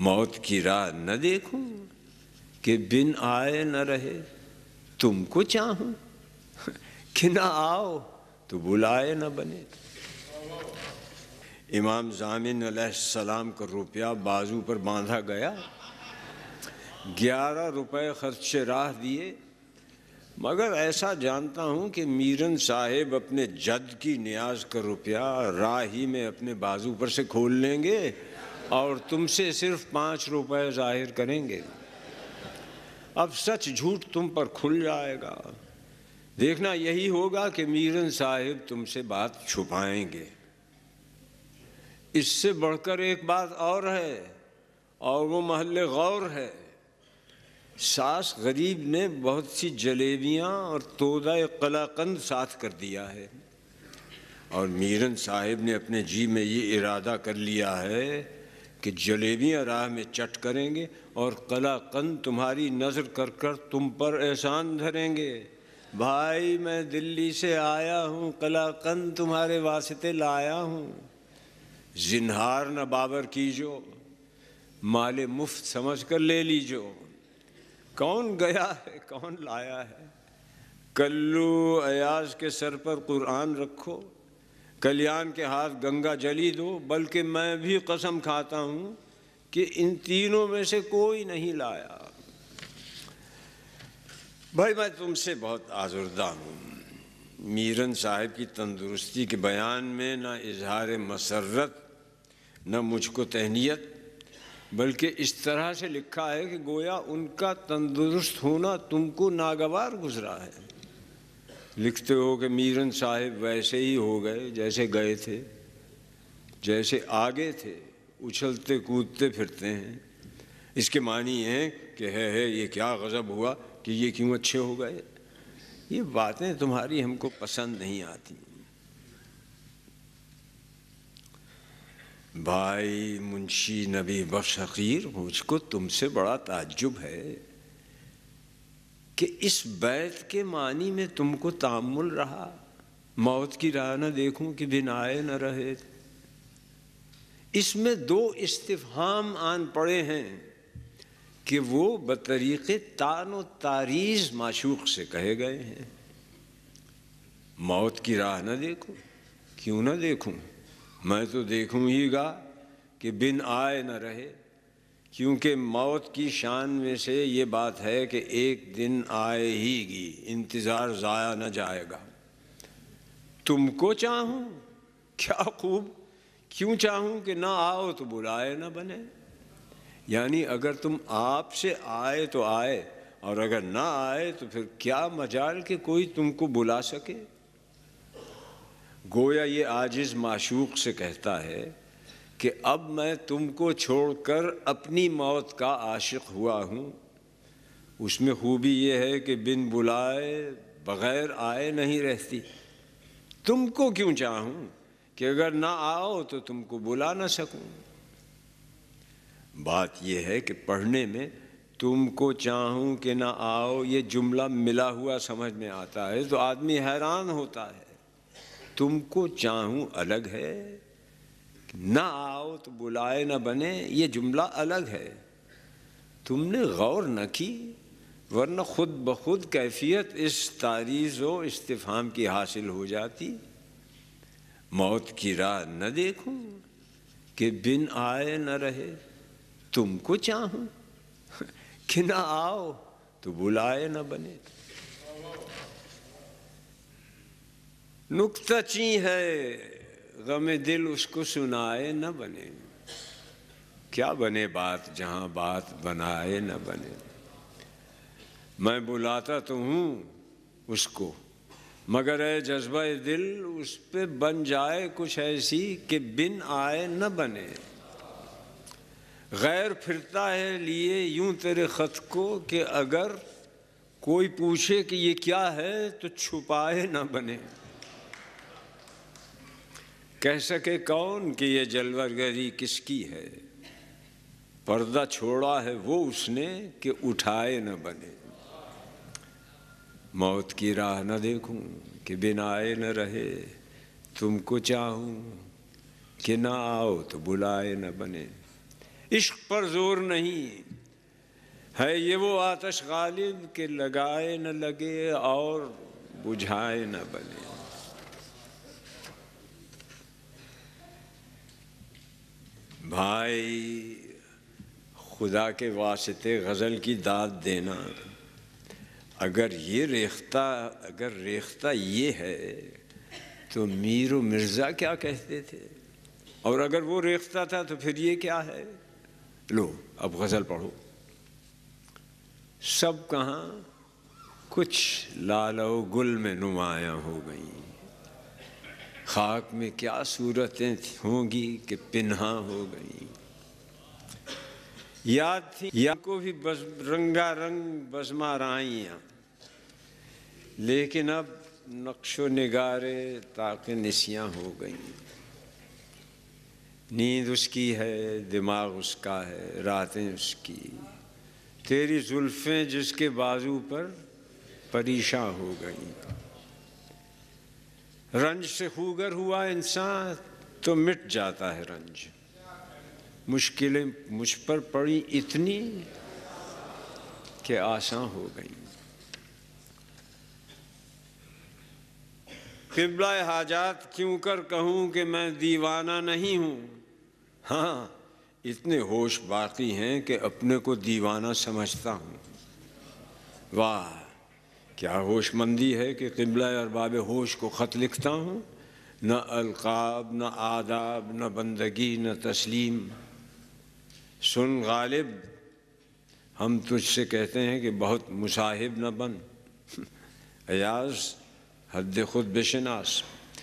موت کی راہ نہ دیکھوں کہ بن آئے نہ رہے، تم کو چاہوں کہ نہ آؤ تو بلائے نہ بنے۔ امام ضامن علیہ السلام کا روپیہ بازو پر باندھا گیا، 11 روپے خرچ راہ دیے، مگر ایسا جانتا ہوں کہ میرن صاحب اپنے جد کی نیاز کا روپیہ راہ ہی میں اپنے بازو پر سے کھول لیں گے اور تم سے صرف 5 روپے ظاہر کریں گے۔ اب سچ جھوٹ تم پر کھل جائے گا، دیکھنا یہی ہوگا کہ میرن صاحب تم سے بات چھپائیں گے۔ اس سے بڑھ کر ایک بات اور ہے، اور وہ محل غور ہے۔ ساس غریب نے بہت سی جلیبیاں اور تودہ قلاقند ساتھ کر دیا ہے، اور میرن صاحب نے اپنے جی میں یہ ارادہ کر لیا ہے کہ جلیبیاں راہ میں چٹ کریں گے اور قلاقند تمہاری نظر کر کر تم پر احسان دھریں گے۔ بھائی میں دلی سے آیا ہوں، قلاقند تمہارے واسطے لایا ہوں، زنہار نہ بابر کیجو، مال مفت سمجھ کر لے لیجو۔ کون گیا ہے کون لایا ہے؟ کلو ایاز کے سر پر قرآن رکھو، کلیان کے ہاتھ گنگا جلی دو، بلکہ میں بھی قسم کھاتا ہوں کہ ان تینوں میں سے کوئی نہیں لایا۔ بھائی میں تم سے بہت آزردہ ہوں۔ میرن صاحب کی تندرستی کے بیان میں نہ اظہار مسرت نہ مجھ کو تہنیت، بلکہ اس طرح سے لکھا ہے کہ گویا ان کا تندرست ہونا تم کو ناگوار گزرا ہے۔ لکھتے ہو کہ میرن صاحب ویسے ہی ہو گئے جیسے گئے تھے، جیسے آگے تھے، اچھلتے کودتے پھرتے ہیں۔ اس کے معنی ہے کہ ہے یہ کیا غضب ہوا کہ یہ کیوں اچھے ہو گئے۔ یہ باتیں تمہاری ہم کو پسند نہیں آتی۔ بھائی منشی نبی بخش حقیر، مجھ کو تم سے بڑا تعجب ہے کہ اس بیت کے معنی میں تم کو تأمل رہا، موت کی راہ نہ دیکھوں کہ بن آئے نہ رہے۔ اس میں 2 استفہام آن پڑے ہیں کہ وہ بطریق تان و تاریز معشوق سے کہے گئے ہیں۔ موت کی راہ نہ دیکھوں، کیوں نہ دیکھوں؟ میں تو دیکھوں ہی گا کہ بن آئے نہ رہے، کیونکہ موت کی شان میں سے یہ بات ہے کہ ایک دن آئے ہی گی، انتظار ضائع نہ جائے گا۔ تم کو چاہوں، کیا خوب، کیوں چاہوں کہ نہ آؤ تو بلائے نہ بنے۔ یعنی اگر تم آپ سے آئے تو آئے، اور اگر نہ آئے تو پھر کیا مجال کہ کوئی تم کو بلا سکے۔ گویا یہ عاجز معشوق سے کہتا ہے کہ اب میں تم کو چھوڑ کر اپنی موت کا عاشق ہوا ہوں۔ اس میں خوبی یہ ہے کہ بن بلائے بغیر آئے نہیں رہتی۔ تم کو کیوں چاہوں کہ اگر نہ آؤ تو تم کو بلا نہ سکوں۔ بات یہ ہے کہ پڑھنے میں تم کو چاہوں کہ نہ آؤ یہ جملہ ملا ہوا سمجھ میں آتا ہے تو آدمی حیران ہوتا ہے۔ تم کو چاہوں الگ ہے، نہ آؤ تو بلائے نہ بنے یہ جملہ الگ ہے۔ تم نے غور نہ کی، ورنہ خود بخود کیفیت اس تعریض و استفہام کی حاصل ہو جاتی۔ موت کی راہ نہ دیکھوں کہ بن آئے نہ رہے، تم کو چاہوں کہ نہ آؤ تو بلائے نہ بنے۔ نکتہ چیں ہے غم دل اس کو سنائے نہ بنے، کیا بنے بات جہاں بات بنائے نہ بنے۔ میں بلاتا تو ہوں اس کو، مگر اے جذبہ دل اس پہ بن جائے کچھ ایسی کہ بن آئے نہ بنے۔ غیر پھرتا ہے لیے یوں تیرے خط کو کہ اگر کوئی پوچھے کہ یہ کیا ہے تو چھپائے نہ بنے۔ کہہ سکے کون کہ یہ جلوہ گری کس کی ہے، پردہ چھوڑا ہے وہ اس نے کہ اٹھائے نہ بنے۔ موت کی راہ نہ دیکھوں کہ بن آئے نہ رہے، تم کو چاہوں کہ نہ آؤ تو بلائے نہ بنے۔ عشق پر زور نہیں ہے یہ وہ آتش غالب کہ لگائے نہ لگے اور بجھائے نہ بلے۔ بھائی خدا کے واسطے غزل کی داد دینا، اگر ریختہ یہ ہے تو میر و مرزا کیا کہتے تھے، اور اگر وہ ریختہ تھا تو پھر یہ کیا ہے؟ لو اب غزل پڑھو۔ سب کہاں کچھ لال و گل میں نمایاں ہو گئیں، خاک میں کیا صورتیں ہوں گی کہ پنہاں ہو گئیں۔ یاد تھی یا کو بھی رنگا رنگ بزمارائیاں، لیکن اب نقش و نگارے طاق نسیاں ہو گئیں۔ نیند اس کی ہے، دماغ اس کا ہے، راتیں اس کی، تیری زلفیں جس کے بازو پر پریشاں ہو گئیں۔ رنج سے خوگر ہوا انسان تو مٹ جاتا ہے رنج، مشکلیں مجھ پر پڑی اتنی کہ آساں ہو گئیں۔ قبلہ حاجات کیوں کر کہوں کہ میں دیوانہ نہیں ہوں، ہاں اتنے ہوش باقی ہیں کہ اپنے کو دیوانہ سمجھتا ہوں۔ واہ کیا ہوش مندی ہے کہ قبلہ ارباب ہوش کو خط لکھتا ہوں، نہ القاب نہ آداب نہ بندگی نہ تسلیم۔ سن غالب ہم تجھ سے کہتے ہیں کہ بہت مصاحب نہ بن، ایاز حد خود بشناس۔